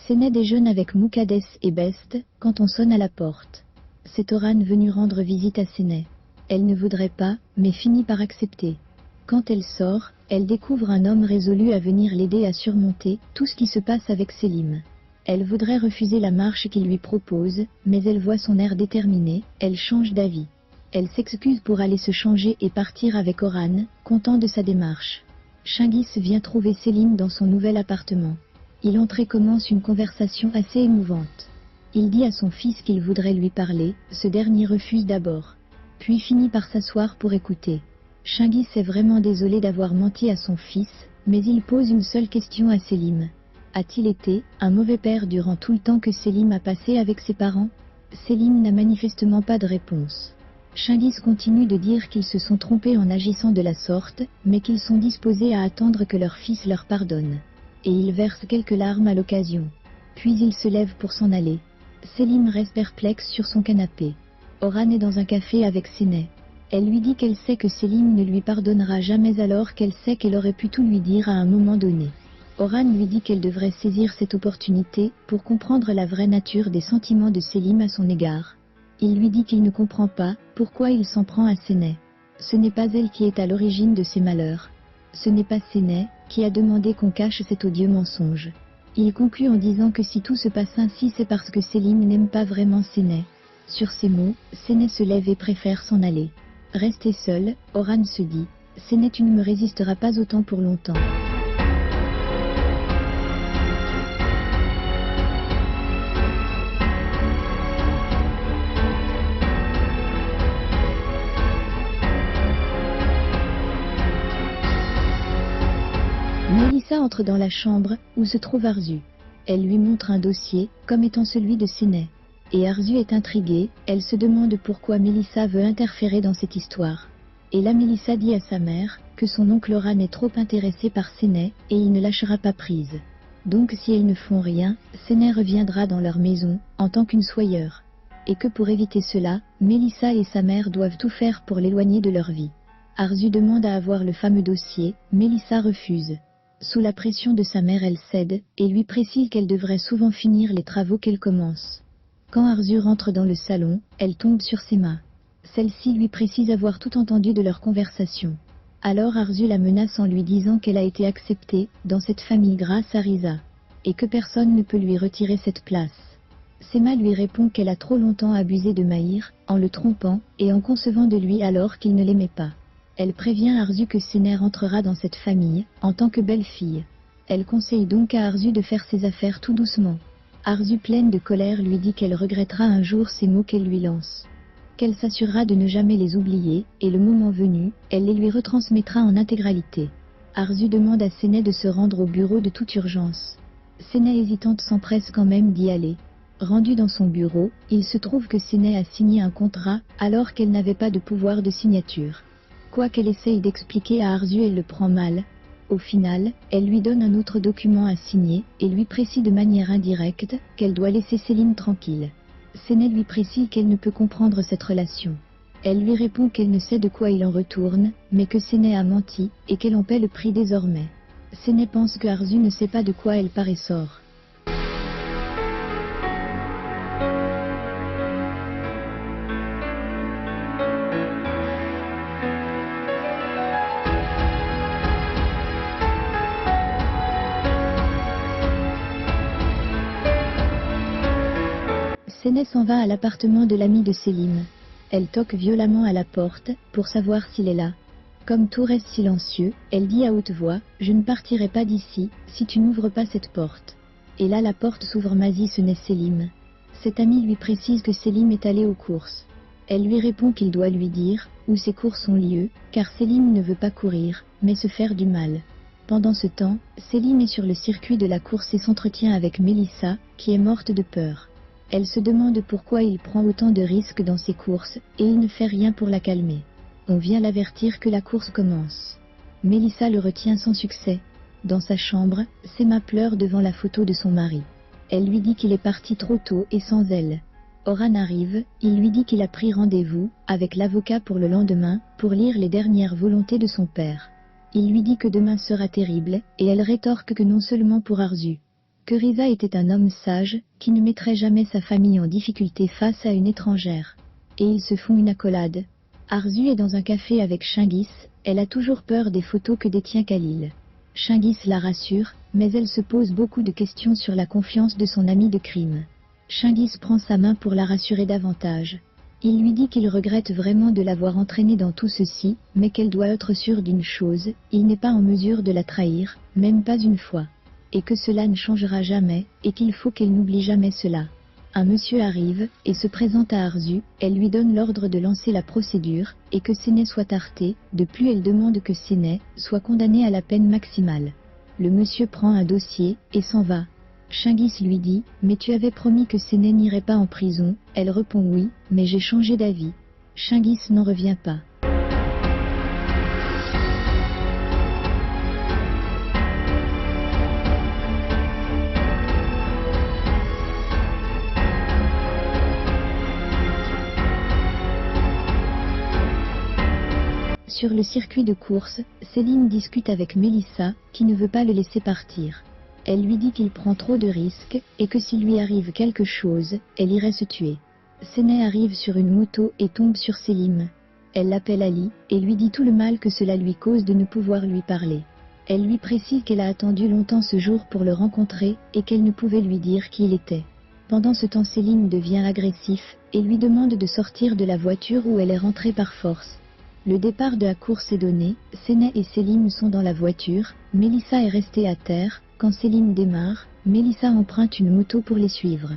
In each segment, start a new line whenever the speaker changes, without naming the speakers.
Séné déjeune avec Muqaddes et Best quand on sonne à la porte. C'est Oran venu rendre visite à Séné. Elle ne voudrait pas, mais finit par accepter. Quand elle sort, elle découvre un homme résolu à venir l'aider à surmonter tout ce qui se passe avec Selim. Elle voudrait refuser la marche qu'il lui propose, mais elle voit son air déterminé, elle change d'avis. Elle s'excuse pour aller se changer et partir avec Oran, content de sa démarche. Chingis vient trouver Selim dans son nouvel appartement. Il entre et commence une conversation assez émouvante. Il dit à son fils qu'il voudrait lui parler, ce dernier refuse d'abord. Puis finit par s'asseoir pour écouter. Chingis est vraiment désolé d'avoir menti à son fils, mais il pose une seule question à Selim. A-t-il été un mauvais père durant tout le temps que Selim a passé avec ses parents? Selim n'a manifestement pas de réponse. Chingis continue de dire qu'ils se sont trompés en agissant de la sorte, mais qu'ils sont disposés à attendre que leur fils leur pardonne. Et il verse quelques larmes à l'occasion. Puis il se lève pour s'en aller. Selim reste perplexe sur son canapé. Oran est dans un café avec Séné. Elle lui dit qu'elle sait que Selim ne lui pardonnera jamais alors qu'elle sait qu'elle aurait pu tout lui dire à un moment donné. Oran lui dit qu'elle devrait saisir cette opportunité pour comprendre la vraie nature des sentiments de Selim à son égard. Il lui dit qu'il ne comprend pas pourquoi il s'en prend à Séné. Ce n'est pas elle qui est à l'origine de ses malheurs. Ce n'est pas Séné qui a demandé qu'on cache cet odieux mensonge. Il conclut en disant que si tout se passe ainsi c'est parce que Selim n'aime pas vraiment Séné. Sur ces mots, Séné se lève et préfère s'en aller. Restée seule, Oran se dit « Séné, tu ne me résisteras pas autant pour longtemps ». Mélissa entre dans la chambre où se trouve Arzu. Elle lui montre un dossier, comme étant celui de Séné. Et Arzu est intriguée, elle se demande pourquoi Mélissa veut interférer dans cette histoire. Et là Mélissa dit à sa mère que son oncle Oran est trop intéressé par Séné et il ne lâchera pas prise. Donc si elles ne font rien, Séné reviendra dans leur maison en tant qu'une souailleure. Et que pour éviter cela, Mélissa et sa mère doivent tout faire pour l'éloigner de leur vie. Arzu demande à avoir le fameux dossier, Mélissa refuse. Sous la pression de sa mère elle cède, et lui précise qu'elle devrait souvent finir les travaux qu'elle commence. Quand Arzu rentre dans le salon, elle tombe sur ses mains. Celle-ci lui précise avoir tout entendu de leur conversation. Alors Arzu la menace en lui disant qu'elle a été acceptée dans cette famille grâce à Risa, et que personne ne peut lui retirer cette place. Sema lui répond qu'elle a trop longtemps abusé de Mahir, en le trompant, et en concevant de lui alors qu'il ne l'aimait pas. Elle prévient Arzu que Séné rentrera dans cette famille, en tant que belle-fille. Elle conseille donc à Arzu de faire ses affaires tout doucement. Arzu, pleine de colère, lui dit qu'elle regrettera un jour ces mots qu'elle lui lance. Qu'elle s'assurera de ne jamais les oublier, et le moment venu, elle les lui retransmettra en intégralité. Arzu demande à Séné de se rendre au bureau de toute urgence. Séné hésitante s'empresse quand même d'y aller. Rendu dans son bureau, il se trouve que Séné a signé un contrat, alors qu'elle n'avait pas de pouvoir de signature. Quoi qu'elle essaye d'expliquer à Arzu, elle le prend mal. Au final, elle lui donne un autre document à signer, et lui précise de manière indirecte qu'elle doit laisser Selim tranquille. Séné lui précise qu'elle ne peut comprendre cette relation. Elle lui répond qu'elle ne sait de quoi il en retourne, mais que Séné a menti, et qu'elle en paie le prix désormais. Séné pense que Arzu ne sait pas de quoi elle part et sort. Séné s'en va à l'appartement de l'ami de Selim. Elle toque violemment à la porte, pour savoir s'il est là. Comme tout reste silencieux, elle dit à haute voix « Je ne partirai pas d'ici, si tu n'ouvres pas cette porte ». Et là la porte s'ouvre, Mazi, ce n'est Selim. Cet ami lui précise que Selim est allé aux courses. Elle lui répond qu'il doit lui dire où ces courses ont lieu, car Selim ne veut pas courir, mais se faire du mal. Pendant ce temps, Selim est sur le circuit de la course et s'entretient avec Mélissa, qui est morte de peur. Elle se demande pourquoi il prend autant de risques dans ses courses, et il ne fait rien pour la calmer. On vient l'avertir que la course commence. Mélissa le retient sans succès. Dans sa chambre, Sema pleure devant la photo de son mari. Elle lui dit qu'il est parti trop tôt et sans elle. Oran arrive, il lui dit qu'il a pris rendez-vous avec l'avocat pour le lendemain, pour lire les dernières volontés de son père. Il lui dit que demain sera terrible, et elle rétorque que non seulement pour Arzu. que Risa était un homme sage, qui ne mettrait jamais sa famille en difficulté face à une étrangère. Et ils se font une accolade. Arzu est dans un café avec Chingis, elle a toujours peur des photos que détient Khalil. Chingis la rassure, mais elle se pose beaucoup de questions sur la confiance de son ami de crime. Chingis prend sa main pour la rassurer davantage. Il lui dit qu'il regrette vraiment de l'avoir entraînée dans tout ceci, mais qu'elle doit être sûre d'une chose, il n'est pas en mesure de la trahir, même pas une fois. Et que cela ne changera jamais, et qu'il faut qu'elle n'oublie jamais cela. Un monsieur arrive, et se présente à Arzu, elle lui donne l'ordre de lancer la procédure, et que Séné soit arrêté, de plus elle demande que Séné soit condamné à la peine maximale. Le monsieur prend un dossier, et s'en va. Chingis lui dit, mais tu avais promis que Séné n'irait pas en prison, elle répond oui, mais j'ai changé d'avis. Chingis n'en revient pas. Sur le circuit de course, Céline discute avec Mélissa, qui ne veut pas le laisser partir. Elle lui dit qu'il prend trop de risques, et que s'il lui arrive quelque chose, elle irait se tuer. Séné arrive sur une moto et tombe sur Céline. Elle l'appelle Ali, et lui dit tout le mal que cela lui cause de ne pouvoir lui parler. Elle lui précise qu'elle a attendu longtemps ce jour pour le rencontrer, et qu'elle ne pouvait lui dire qui il était. Pendant ce temps Céline devient agressif, et lui demande de sortir de la voiture où elle est rentrée par force. Le départ de la course est donné, Séné et Céline sont dans la voiture, Mélissa est restée à terre, quand Céline démarre, Mélissa emprunte une moto pour les suivre.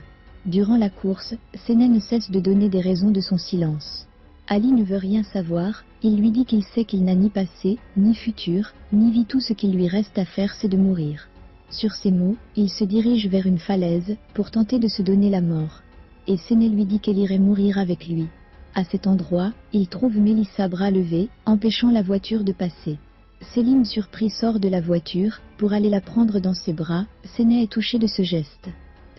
Durant la course, Séné ne cesse de donner des raisons de son silence. Ali ne veut rien savoir, il lui dit qu'il sait qu'il n'a ni passé, ni futur, ni vie, tout ce qu'il lui reste à faire c'est de mourir. Sur ces mots, il se dirige vers une falaise, pour tenter de se donner la mort. Et Séné lui dit qu'elle irait mourir avec lui. À cet endroit, il trouve Mélissa bras levés, empêchant la voiture de passer. Céline surpris sort de la voiture, pour aller la prendre dans ses bras, Séné est touché de ce geste.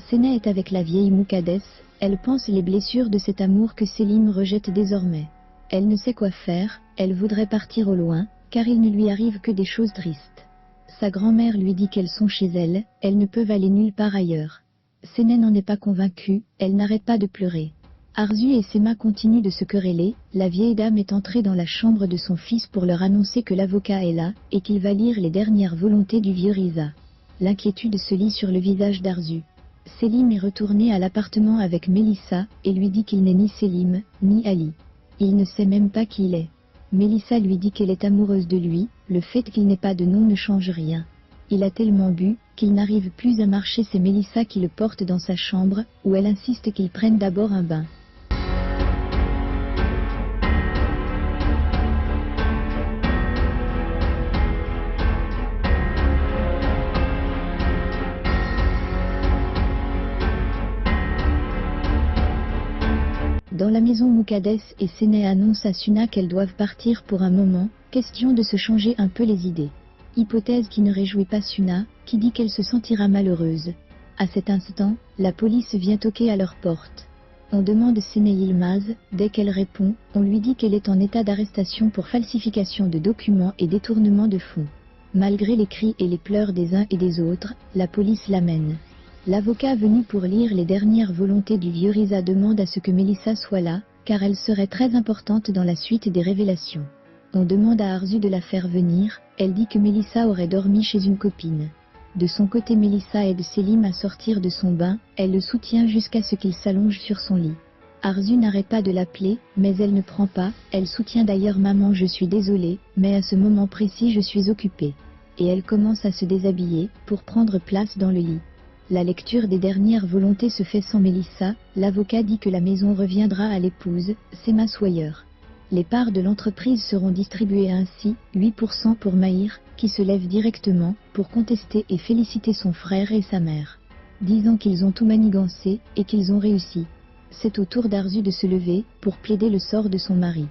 Séné est avec la vieille Moukadès, elle pense les blessures de cet amour que Céline rejette désormais. Elle ne sait quoi faire, elle voudrait partir au loin, car il ne lui arrive que des choses tristes. Sa grand-mère lui dit qu'elles sont chez elle, elles ne peuvent aller nulle part ailleurs. Séné n'en est pas convaincue, elle n'arrête pas de pleurer. Arzu et Sema continuent de se quereller, la vieille dame est entrée dans la chambre de son fils pour leur annoncer que l'avocat est là, et qu'il va lire les dernières volontés du vieux Risa. L'inquiétude se lit sur le visage d'Arzu. Selim est retourné à l'appartement avec Mélissa, et lui dit qu'il n'est ni Selim, ni Ali. Il ne sait même pas qui il est. Mélissa lui dit qu'elle est amoureuse de lui, le fait qu'il n'ait pas de nom ne change rien. Il a tellement bu, qu'il n'arrive plus à marcher, c'est Mélissa qui le porte dans sa chambre, où elle insiste qu'il prenne d'abord un bain. Dans la maison, Moukadès et Séné annoncent à Suna qu'elles doivent partir pour un moment, question de se changer un peu les idées. Hypothèse qui ne réjouit pas Suna, qui dit qu'elle se sentira malheureuse. À cet instant, la police vient toquer à leur porte. On demande Séné Yilmaz, dès qu'elle répond, on lui dit qu'elle est en état d'arrestation pour falsification de documents et détournement de fonds. Malgré les cris et les pleurs des uns et des autres, la police l'amène. L'avocat venu pour lire les dernières volontés du vieux Risa demande à ce que Mélissa soit là, car elle serait très importante dans la suite des révélations. On demande à Arzu de la faire venir, elle dit que Mélissa aurait dormi chez une copine. De son côté, Mélissa aide Selim à sortir de son bain, elle le soutient jusqu'à ce qu'il s'allonge sur son lit. Arzu n'arrête pas de l'appeler, mais elle ne prend pas, elle soutient d'ailleurs maman, je suis désolée, mais à ce moment précis je suis occupée. Et elle commence à se déshabiller, pour prendre place dans le lit. La lecture des dernières volontés se fait sans Mélissa, l'avocat dit que la maison reviendra à l'épouse, Sema Sawyer. Les parts de l'entreprise seront distribuées ainsi, 8% pour Mahir, qui se lève directement, pour contester et féliciter son frère et sa mère. Disant qu'ils ont tout manigancé, et qu'ils ont réussi. C'est au tour d'Arzu de se lever, pour plaider le sort de son mari.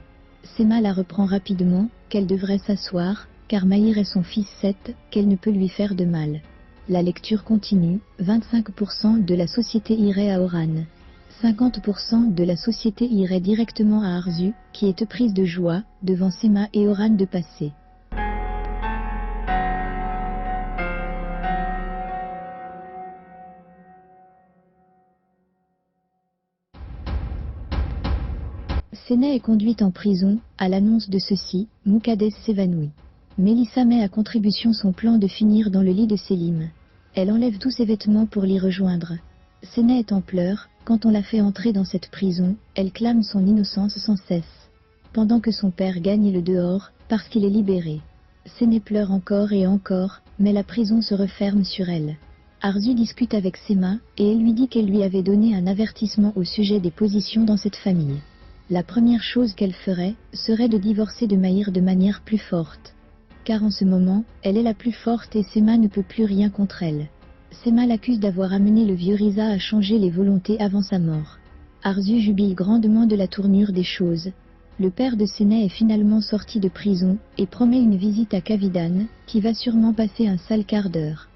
Sema la reprend rapidement, qu'elle devrait s'asseoir, car Mahir est son fils 7, qu'elle ne peut lui faire de mal. La lecture continue, 25% de la société irait à Oran. 50% de la société irait directement à Arzu, qui est prise de joie, devant Sema et Oran de passer. Séné est conduite en prison. À l'annonce de ceci, Moukadès s'évanouit. Mélissa met à contribution son plan de finir dans le lit de Sélim. Elle enlève tous ses vêtements pour l'y rejoindre. Séné est en pleurs. Quand on la fait entrer dans cette prison, elle clame son innocence sans cesse. Pendant que son père gagne le dehors, parce qu'il est libéré. Séné pleure encore et encore, mais la prison se referme sur elle. Arzu discute avec Sema, et elle lui dit qu'elle lui avait donné un avertissement au sujet des positions dans cette famille. La première chose qu'elle ferait, serait de divorcer de Mahir de manière plus forte. Car en ce moment, elle est la plus forte et Sema ne peut plus rien contre elle. Sema l'accuse d'avoir amené le vieux Riza à changer les volontés avant sa mort. Arzu jubile grandement de la tournure des choses. Le père de Séné est finalement sorti de prison, et promet une visite à Kavidan, qui va sûrement passer un sale quart d'heure.